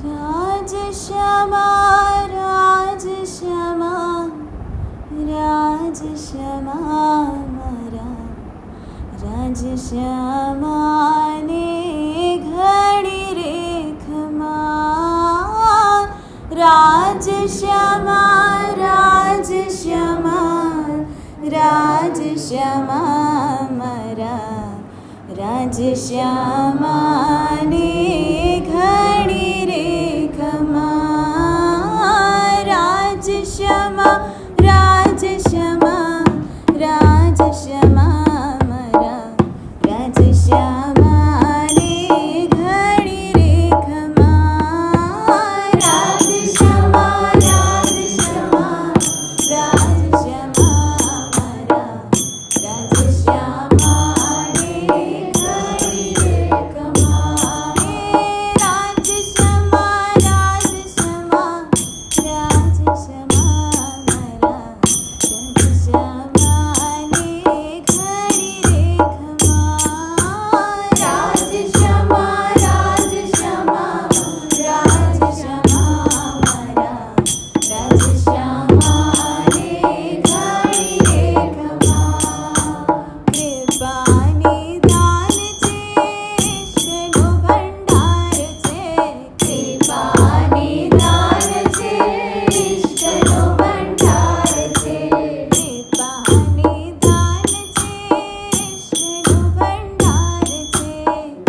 राजश्यामा राजश्यामा राजश्यामा मारा राजश्यामा ने घड़ी रेखमा राजश्यामा राजश्यामा राजश्यामा मारा राजश्यामा ने घड़ी रेखमा राजश्यामा राजश्यामा राजश्यामा मारा राजश्यामा ने घड़ी रेखमा राजश्यामा राजश्यामा राजश्यामा मारा राजश्यामा ने घड़ी रेखमा राजश्यामा राजश्यामा राजश्यामा मारा राजश्यामा ने घड़ी रेखमा राजश्यामा राजश्यामा राजश्यामा मारा राजश्यामा ने घड़ी रेखमा कृपानी दान छे इष्टनो भंडार छे कृपानी दान छे इष्टनो भंडार छे कृपानी दान छे इष्टनो भंडार छे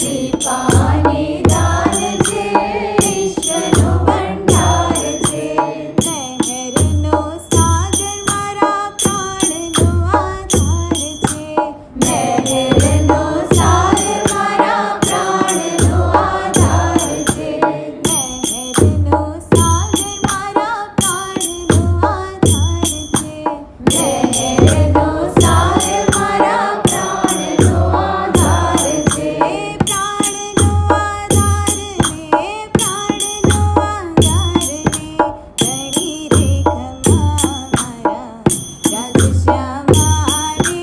कृपानी दान छे इष्टनो भंडार छे मेहरनो सागर मारा प्राणनो आधार छे मेहरनो सागर मारा प्राणनो आधार छे मेहरनो सागर मारा प्राणनो आधार छे मेहरनो सागर मारा प्राणनो आधार छे प्राणनो आधार ने प्राणनो आधार ने घड़ी रेखमा मारा राजश्यामा ने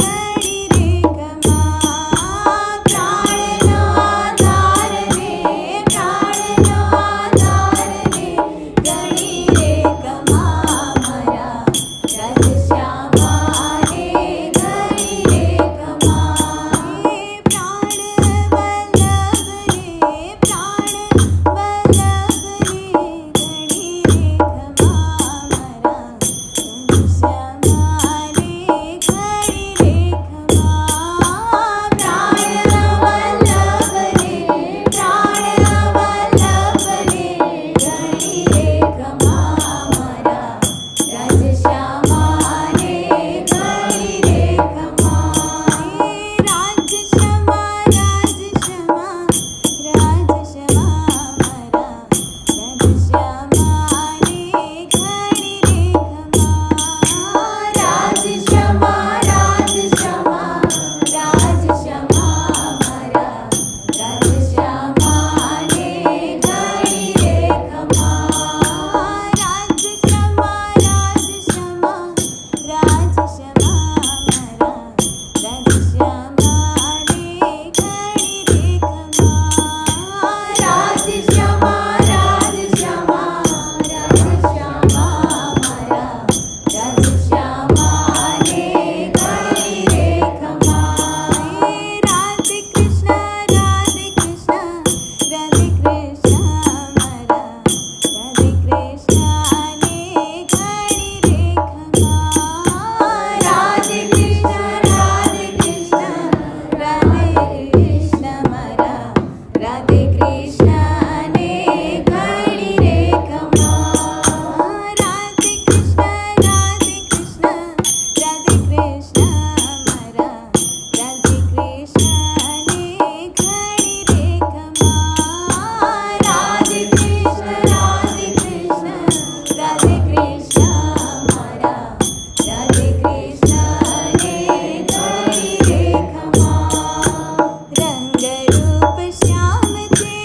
घड़ी रेखमा प्राणनो आधार ने प्राणनो आधार ने घड़ी रेखमा मारा राजश्यामा ने घड़ी रेखमा प्राण वल्लभ रे प्राण वल्लभ रे घड़ी रेखमा मारा राजश्यामा ने घड़ी रेखमा प्राण वल्लभ रे प्राण वल्लभ रे घड़ी रेखमा मारा राजश्यामा ने घड़ी रेखमा राजश्यामा राजश्यामा राजश्यामा मारा राजश्यामा ने घड़ी रेखमा राजश्यामा राजश्यामा राजश्यामा मारा राजश्यामा ने घड़ी रेखमा राजश्यामा राजश्यामा राजश्यामा मारा राजश्यामा ने घड़ी रेखमा राजश्यामा राजश्यामा राजश्यामा मारा राजश्यामा ने घड़ी रेखमा राधे कृष्ण राधे कृष्ण राधे कृष्ण मारा राधे कृष्ण ने घड़ी रेखमा राधे कृष्ण राधे कृष्ण राधे कृष्ण मारा राधे कृष्ण ने घड़ी रेखमा राधे कृष्ण राधे कृष्ण राधे कृष्ण मारा राधे कृष्ण ने घड़ी रेखमा राधे कृष्ण राधे कृष्ण राधे कृष्ण मारा राधे कृष्ण ने घड़ी रेखमा रंग रूप श्याम थे